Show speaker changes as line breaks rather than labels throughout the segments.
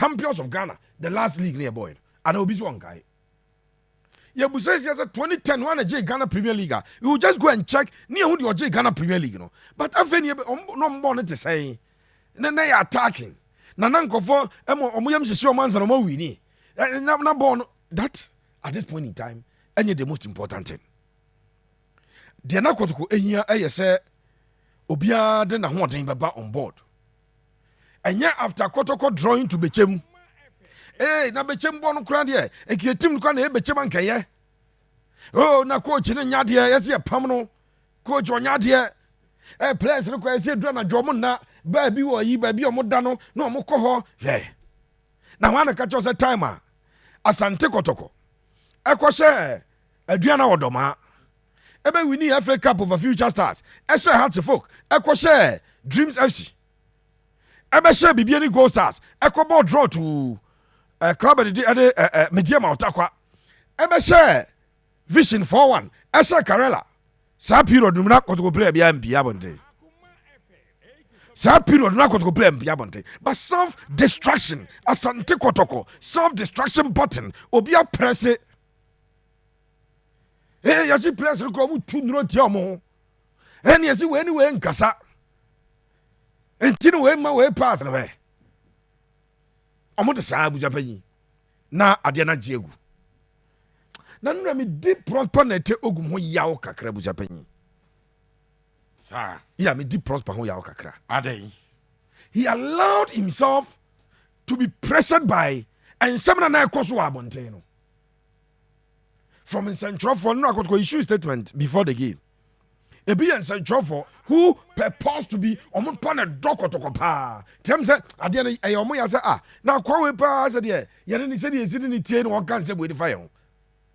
champions of Ghana, the last league near boy. And I'll be one guy. Yeah, but says 2010 one a Ghana Premier League. You will just go and check near who your Ghana Premier League, But I've been no more to say. Then they are attacking. Nananko for Omuyam Shishomans and Omo Winnie. Not born that at this point in time, any the most important thing. The Kotoko here, I say, Obia then I want him on board. And yet after Kotoko drawing to Bechem, na Bechem born crowd here, a team can have Bechem and Kaye. Oh, na coach in Yadia, yes, yeah, Pamano, coach on Yadia. Players require say drama Jomona, baby or ye baby or Modano, no Mokoho, yeah. Now one catch us a timer. Asante Kotoko. Ekwashe, Adriana Odoma. Ebe we need FA Cup of a future stars. Eshe Hearts of Folk. Ekwashe, Dreams FC. Ebe she Bibiani Gold Stars. Ekwa ball draw to club at the Mediama Otakwa. Ebe she Vision 4-1. Eshe Karela. Sa period do not go play beyond Biabonte. Sa period do not go play Biabonte. But self-destruction, Asante Kotoko, self-destruction button, Obia press it. Hey, you see players who go to Tiamo. And you see anywhere in Casa. And Tino way my way pass away. I'm on the side with Japan. Na Adiana Diego. Nanu mi deep prosper nete ogum ho yawo kakra bu Japan.
Sir.
Yeah, me deep prosper ho yawo kakra.
Adey.
He allowed himself to be pressured by and some na ekoso abonte no. From Central for no akotko issue statement before the game. Ebi in Central for who purpose to be omo pa na dokotoko pa. Tell say ade na e omo ya say na kwa we pa say de ye ni say de esidi ni tie no kan say we fire.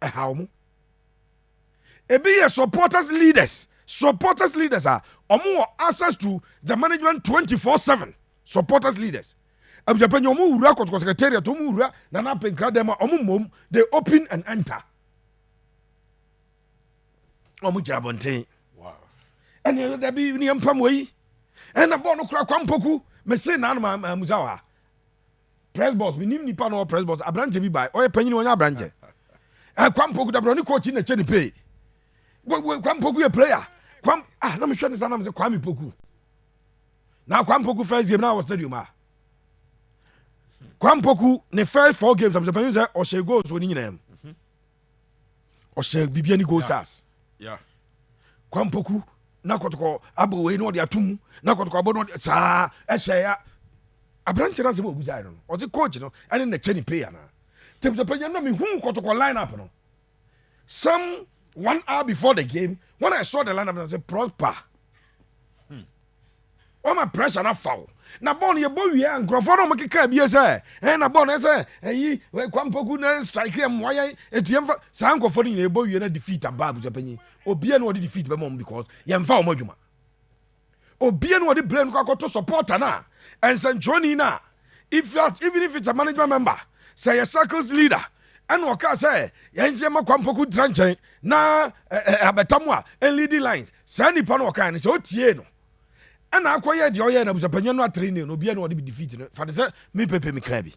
How mo? Ebi supporters leaders are omo access to the management 24/7. Supporters leaders. Japan omo wura kotoko secretariat omo wura na na penka dem omo mom they open and enter. Omo jabonten.
Wow.
And there be ni empam we. And about no kra kwampoku me say na ma muzawa. Press boss we nim nipa no press boss abranje bi bai. Oye panyin wonya abranje. Kwampoku da broni coach na cheni pay. Kwampoku a player. Na me hwe ne sana me say Kwame Poku. Na Kwampoku first game na was stadium Kwampoku ne first 4 games am say say o she goals woni nyina am. O she bibiani goal stars.
Yeah.
Kwampoku na Kotoko abo we no de atum na Kotoko abo no sa ehye ya abranche na se mo buja no o se coach no ene na cheni pay na Japan no me hu Kotoko lineup no some 1 hour before the game when I saw the lineup I said Prosper all my pressure na foul na ball ye bo wie ankrofo no makeka bie say na ball na say eyi Kwampoku na strike am why etiem fa sa ankrofo ni bo wie na defeat ababu Japan obia no dey defeat be mom because ye mfa o madwuma obia no dey blame ko to supporter na and Sanchoni na even if it's a management member say a circles leader and waka say yense ma Kwampoku tranchen na abetamwa and leading lines say ni pa no waka ni say otie no and akoye de oye na busapanya no training no bia no dey defeat no for say me Pepe me can be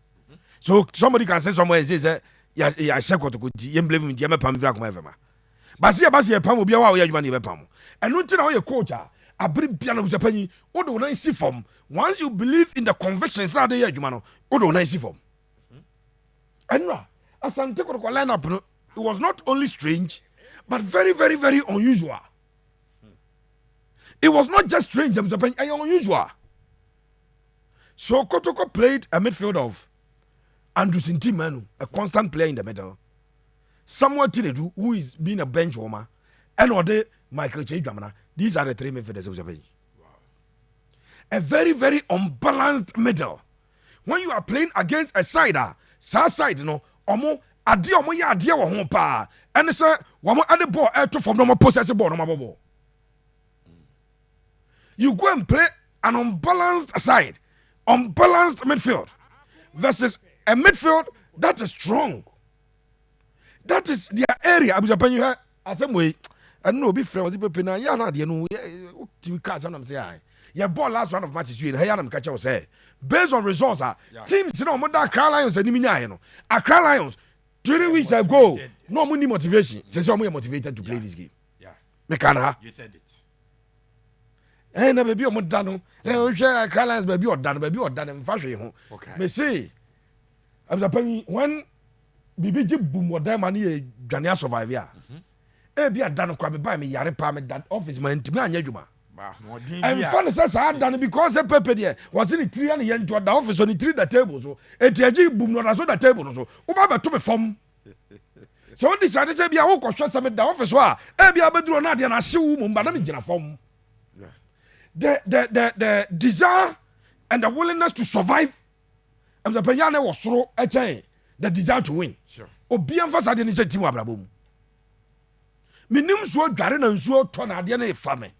so somebody can say somewhere say ya Kotoko ye blame me me pam vra kuma evema basi pam obi wa oya adwuma ne be pam eno nti na oye coach abri bia na busapanyi odo na si form once you believe in the convictions na dey adwuma no odo na si form enra Asante Kotoko lineup no it was not only strange but very very very unusual. It was not just strange, it was unusual. So Kotoko played a midfield of Andrew Sintimanu, a constant player in the middle. Samuel Tinedu, who is being a bench warmer, and Ode Michael Chedwamana. These are the 3 midfielders of Japan. Wow. A very, very unbalanced middle. When you are playing against a sider, side, you know, omo ade omo ya ade wo ho pa. And say, wamo ade ball to from no possess ball no ball. You go and play an unbalanced side, unbalanced midfield versus a midfield that is strong. That is their area. You have some way. I know be friends with Pepe. Ya na de no. You can say am say. your ball last round of matches you hey am catch say based on results teams no mo da Accra Lions ani minyae no Accra Lions 3 weeks ago no mo ni motivation say mo motivated to play this game me can ha
you said it
na baby o mo da no o hwe Accra Lions baby o da no mfa hwe ho me say abzapan when bibi ji boom o da ma na ye dwane survive ya bi ada no kwa me ba me yare pa me that office man ntimi anya dwuma and fun say sa ada because Pepe there was in 3 and yen to the office on the 3 the table so etiaji boom no na so the table no so wo ba beto me fam so on decide say bia wo kwhwe say me the office so a bia beduro na de na hye wo mu ba na me gina fam the desire and the willingness to survive and the panyane was soro the desire to win
sure
obi emphasize de ni che team abrabo mu minim so dware na nsuo to na ade na efa me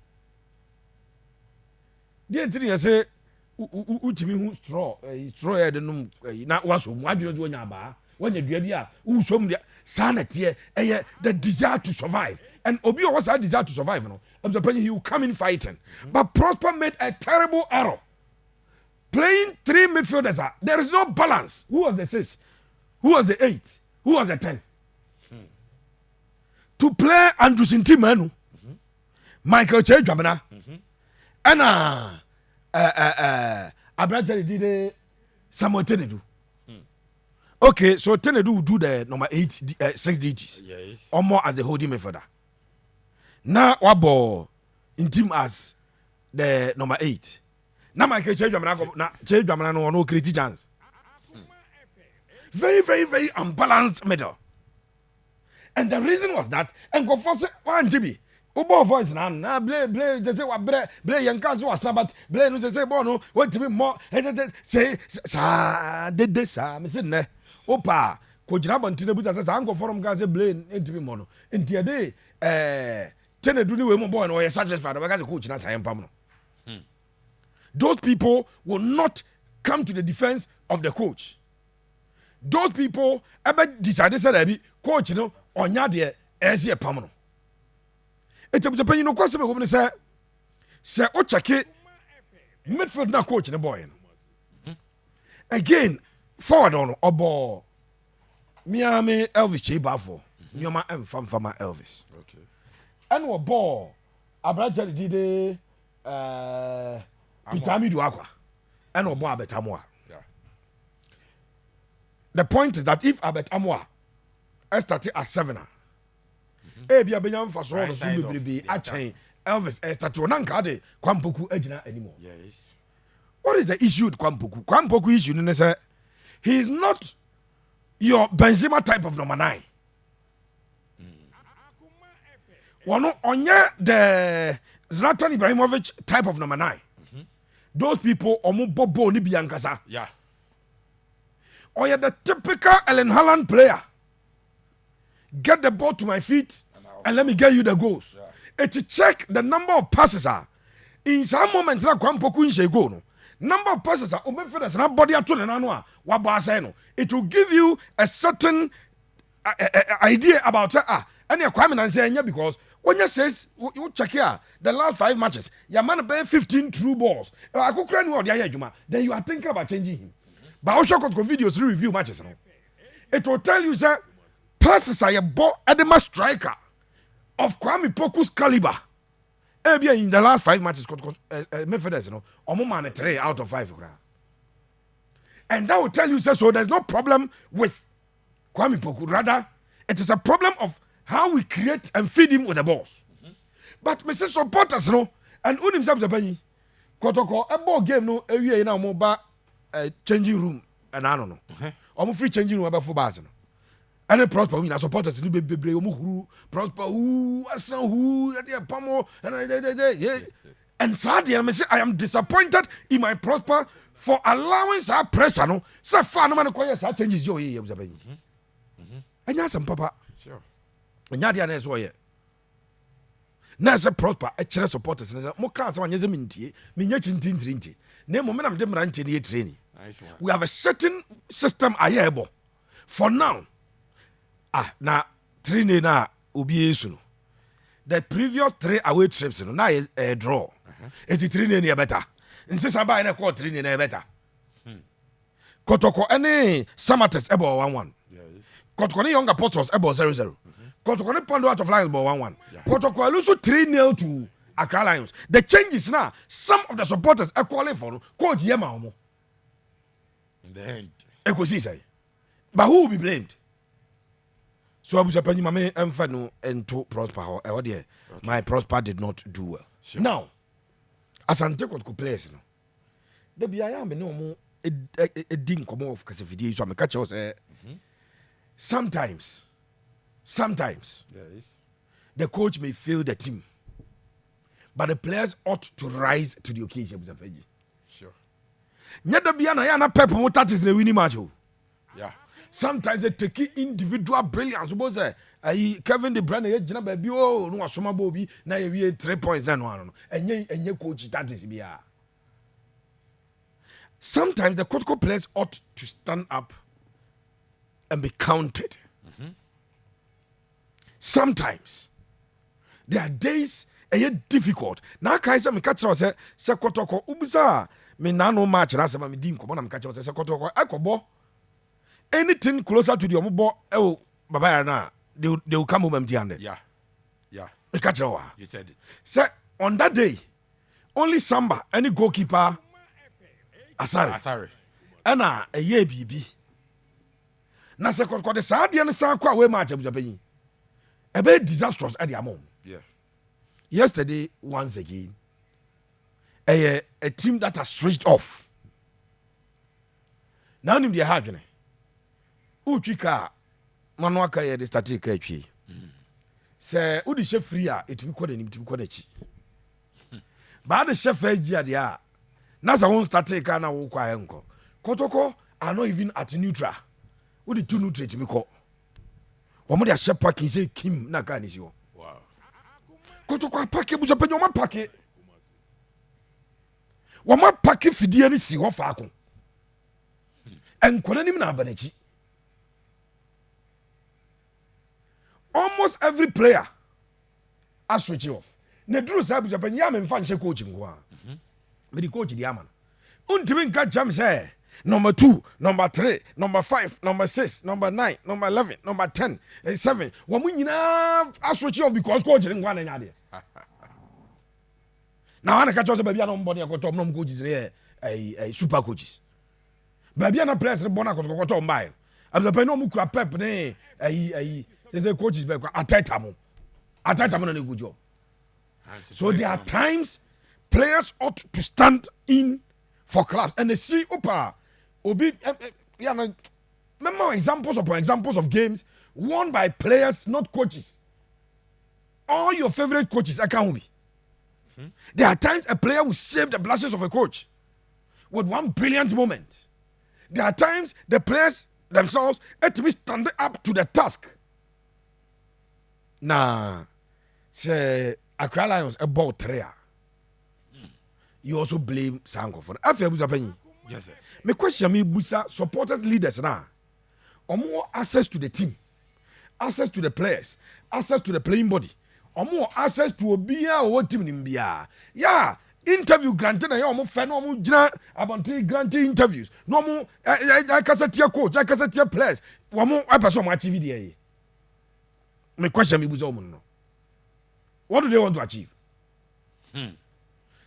de ntini ya se utimi hu straw ya de num na waso mu adwere zo nya ba wanya dua bi a usom de sanate the desire to survive and obi was a desire to survive no he will come in fighting but Prosper made a terrible error playing 3 midfielders there is no balance. Who was the 6, who was the 8, who was the 10 to play Andrew Sintimanu, Michael Chedjamana, and Abraham did Samuel Tenedu. Okay, so Tenedu will do the number 6 duties,
yes,
or more as the holding midfielder. Now Wabo in team as the number 8. Now Michael Chedjamana no create chance. Very, very, very unbalanced middle. And the reason was that and go for one GB. Ubo voice na blay just say what blay yanka so sabat blay no say bono want to be more say sa de sa me say ne opa ko jina bonti na buta say ango forum ga say blay ntimi mo no ntia de Tenedu ni we mo boy no ye satisfied ba ga say coach na say empam no. Those people will not come to the defense of the coach. Those people ever decided say coach no onya de ese epam no. Ejabujapan you know kwase me go say o check midfield na coach ne boy no. Again forward on obo Miami Elvis Chebafo nyoma emfamfama Elvis.
Okay.
And wo ball Abraja did Pitami Duakwa and wo ball Abetamwa. The point is that if Abetamwa started at 7 Ebia benyam fa so no so bebrebe a chain Elvis started nanka de Kwampoku agina anymore.
Yes.
What is the issue with Kwampoku? Kwampoku issue ne say he is not your Benzema type of number 9. One onye the Zlatan Ibrahimovic type of number 9. Those people omo bobo ni biankasa.
Yeah.
Or you're the typical Ellen Haaland player. Get the ball to my feet and let me get you the goals. Yeah. To check the number of passes in some moments na Kwampoku in go no. Number of passes obefedas na body ato na no a wabo asay no. It will give you a certain idea about and your Kwame na say because when you says you check here the last 5 matches your man be 15 true balls. Akukura ni odi ayadwuma then you are thinking about changing him. But also got videos to review matches no. It will tell you say passes are a ball edema striker of Kwame Poku's caliber. In the last 5 matches, midfielders, omo man 3 out of 5. And that will tell you so there's no problem with Kwame Poku. Rather, it is a problem of how we create and feed him with the balls. But Mr. Supporters, and who himself the penny, Kotoko, a ball game, no, a year in our mobile changing room, and I don't know. Almost free changing room about 4 bars. And then Prosper, we are supporters, Prosper, who, and sadly, I am disappointed in my Prosper for allowing some pressure. No, so far, no man acquires such changes your ear. And yes, some papa,
Sure.
and Yadia is why. Nasa Prosper, a chair supporters, and Mokas on Yazaminti, Minyatin Tinti. Name moment of them ranting here training. We have a certain system able for now. Na training na obi esu no. The previous 3 away trips no na a draw. eti three ne better nsesa ba na call three ne better Kotoko any Samates ebo 1-1 Kotoko ne Young Apostles ebo 0-0 Kotoko ne Pondo out of Lions ebo 1-1 Kotoko lose 3-0 to Accra Lions. The changes now, some of the supporters are calling for coach Yema Omo.
In the end.
Say. But who will be blamed? So I was a penny mame and to Prosper. My Prosper did not do well. Sure. Now, Asante could players. The BIA me no more a ding come off because of video. So I catch us. Sometimes,
Yes.
the coach may fail the team. But the players ought to rise to the occasion.
Sure.
Nyada biana ya na Pep mo tactics na winning match.
Yeah.
Sometimes they take individual brilliance. Suppose Kevin De Bruyne ye gina ba bi o no asoma ba obi na ye wie 3 points na no ano. Enye coach tactics bia. Sometimes the Kotoko players ought to stand up and be counted. Sometimes there are days difficult. Now Kaisa me catch us say Kotoko ubisa me nano match na say me dim ko na me catch us say Kotoko akobo anything closer to the omobo baba na they will come home empty-handed.
Yeah.
Me catch you
said it.
Say on that day only Samba any goalkeeper Asare ana eye bibi na say Kotoko the sad dey na san kwa we match abuja penyi e be disastrous at the amount.
Yeah.
Yesterday, once again, a team that has switched off. Now, in the Hagene, Uchika, Manuaka, the static catchy. Say, Udi chef free, it will call him to Kodechi. But the chef Egia, Nasa won't start take an uncle. Kotoko are not even at neutral. Udi two neutral to me call. Omodia chef packing say Kim Nakanisio. Kotoko apake buso penyo ma pake. Wa ma pake fidie ni si ho faako. Enkwana nim na abanachi. Almost every player has switch off. Ne duru sa buso penyo ya me mfa nche coach ngwa. Me di coach di ama. Untimi nka jam say number 2, number 3, number 5, number 6, number 9, number 11, number 10, 7. Wa mu nyina aswitch off because coach ngwa na nyade. Now I catch us baby no mboni akoto no coaches eh super coaches. Baby na players ne bona akoto mbae. Abza no mu kura Pep ne say coaches be ateta mo. Ateta mo na good job. So there are times players ought to stand in for clubs and they see obi remember examples of games won by players not coaches. All your favorite coaches account be. There are times a player will save the blushes of a coach with one brilliant moment. There are times the players themselves have to be standing up to the task. Nah, say Accra Lions a ball tria. You also blame Sanko for that.
Yes, sir.
My question me busa supporters leaders now. Or more access to the team, access to the players, access to the playing body, or more access to a beer or team in beer. Yeah, interview granted a young fan, no more about granting interviews. No more I can set your coach, I can set your players. One more I pass on my TV. My question me busa no. What do they want to achieve?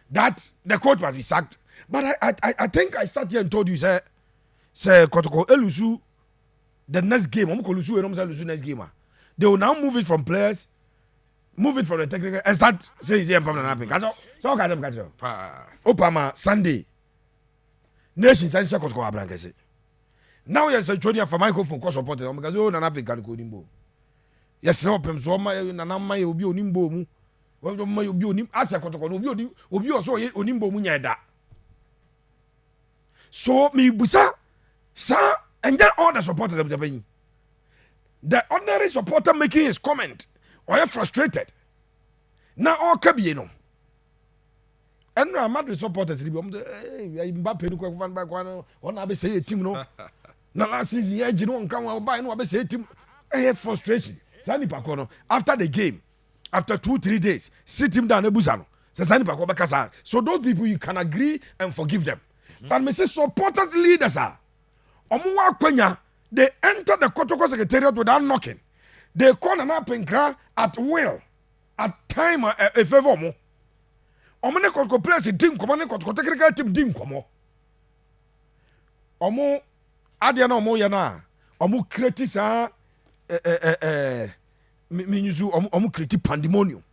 That the coach must be sacked. But I think I sat here and told you, say Kotoko Elusu, the next game, next game. They will now move it from players, move it from the technical, and start saying it's permanent happening. So Opama Sunday. Nation Sunday Kotoko Abrankese. Now yes, a Junior for microphone cost supported. Because oh, Nana Pican Kodimbo. Yes, so Pemsoma, Nanama will be Onimbo. Well, you be on him as a Kotoko, will be also Onimbo Munyada. So, me busa, sir, and then all the supporters of the The ordinary supporter making his comment, or you're frustrated. Now, all Kabieno. And now, Madrid supporters, Mbappe, look one back one, I be say a team, no. Now, last season, you don't come by, no, I be say a team. I have frustration. Sani Pakono, after the game, after 2-3 days, sit him down, Ebusano. So those people you can agree and forgive them. But me say supporters leaders are omuwa kwanya, they enter the Kotoko secretariat without knocking. They call an up and cry at will, at time a favor mo. Omune Kotoko place team command Kotoko technical team dim komo. Omo adia na omo yana. Omo create sa menyusu omo create pandemonium.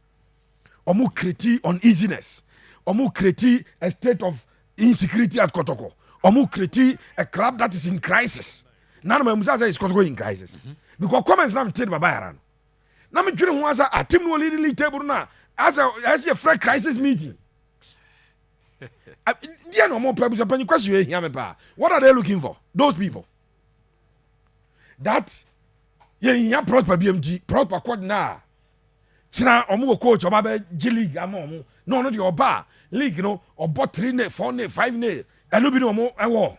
Omo create uneasiness. Omo create a state of insecurity at Kotoko. Omo create a club that is in crisis. None of them say is Kotoko in crisis. Because comments now tell baba yaran. Now me dwene ho asa a team no lead table na as a fresh crisis meeting. Dear no more purpose upon question here me pa. What are they looking for? Those people. That yeah prosper BMG prosper quad na. China omo coach oba be G League amon no the oba league no obo 3 ne 4 ne 5 ne eno bi no mo ewo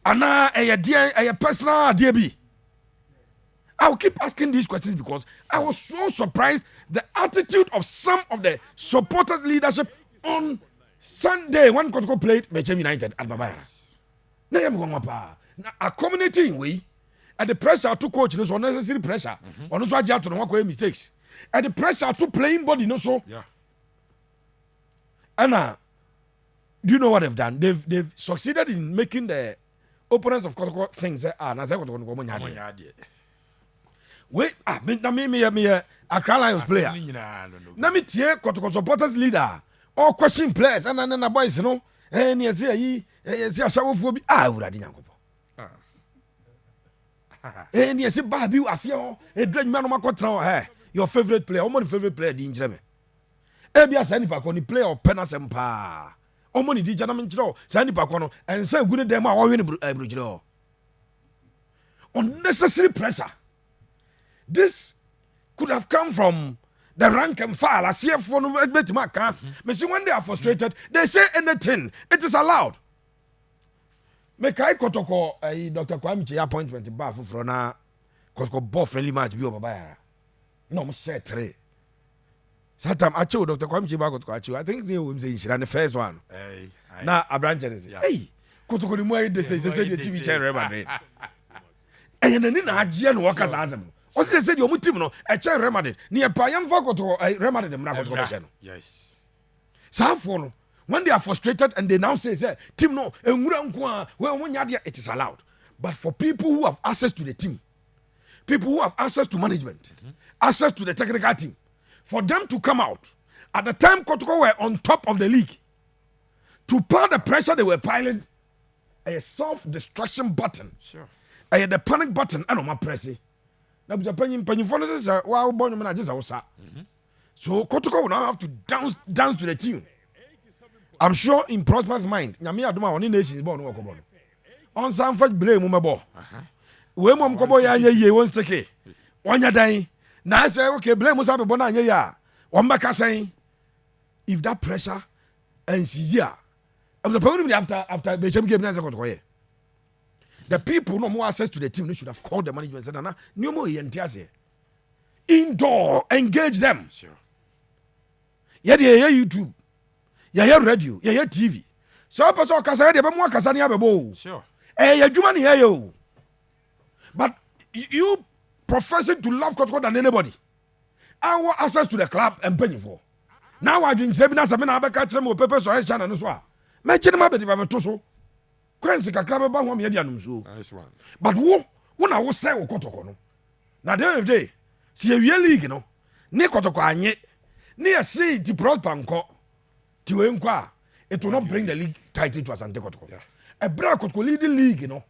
ana eye personal idea bi. I will keep asking these questions because I was so surprised the attitude of some of the supporters leadership on Sunday when Kotoko played Manchester United at Babaya. Now a community in way and the pressure to coach no so unnecessary pressure on also aja to no work mistakes. And the pressure to playing body no so.
Yeah.
Anna, do you know what they've done? They've succeeded in making the opponents of Kotoko things that are na say Kotoko go nyade. Wait, me Accra Lions player. Na me tie Kotoko supporters leader. All question players and then boys no. Ni say yi asawofo bi awurade nyankopɔ. Ni say ba bi ase ho. Edranwa no makotra your favorite player. Omo favorite player di nkyere me. Bi asa nipa ko ni player o penasem pa. Omo ni di jana me nkyere o. Sa nipa ko no ensa gu ne dem a wo we ne brugyere o. Unnecessary pressure. This could have come from the rank and file. I see a phone. When they are frustrated, they say anything. It is allowed. Make I Kotoko Dr. Kwame appointment in Bafu for now. Kotoko ball friendly match be over by. No, say 3. Sometime I told Dr. Kwame Kotoko. I think they will say the first one. Now a branch is hey Kotoko the more they say the TV channel Madrid. And then in a Gian workers azam. What they said, your team no, a chair remanded near Payam Fokoto, I remanded them.
Yes.
So, when they are frustrated and they now say, team no, it is allowed. But for people who have access to the team, people who have access to management, access to the technical team, for them to come out at the time Kotoko were on top of the league, to pile the pressure they were piling, a self-destruction button, the panic button, and on my pressing. Na penny say wow born man just awsa. So Kotoko will now have to dance to the tune. I'm sure in Prosper's mind, Nyame adoma on nations born no ko. On some fetch blame mo mebo. We mom ko boy anya ye won steke. Onya dan. Na say okay blame mo say be born anya ya. Won beka say if that pressure and sizia. After Bechem game na say Kotoko ye. The people no more access to the team. They should have called the management and said, "Nana, no more indoor, engage them."
Sure.
Yeah, YouTube, yeah, radio, yeah, TV. So, person kasa de be mo kasa ni abebo.
Sure.
Yeah, juma here yo. But you professing to love Kotoko than anybody. I want access to the club and pay for. Now I drink Sebina Samina Abeka Tremo Pepe Suarez channel no so. Me chene ma be di ba to so. Kwensi kakra be ba ho me dia num so.
Nice one.
But wo na wo say wo Kotoko no. Na the end of the day, see a league no. Ne Kotoko anye. Ne see the prosper nko. Ti we nko it will not bring the league title to Asante Kotoko.
Yeah.
E bra Kotoko lead the league no.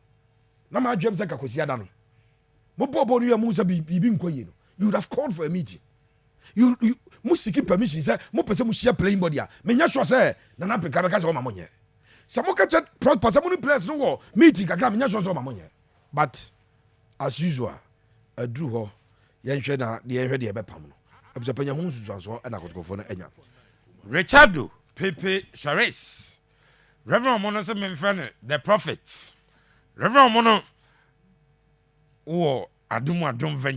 Na ma dwem se kakosi ada no. Mo bobo no ya mu se bibi nko ye no. You would have called for a meeting. You must seek permission. Say, mo pese mo share playing body. Me nya sure say na na peka beka say o ma monye. Some catch prosper some players no wo meeting kakra me nya sure say o ma monye. But as usual, I drew ho yen hwe na de yen hwe de e bepam no. Abisa panya hu susuanso e na Kotoko no enya.
Richardo Pepe Suarez. Reverend Mono se me friend the prophet. Reverend Mono wo adum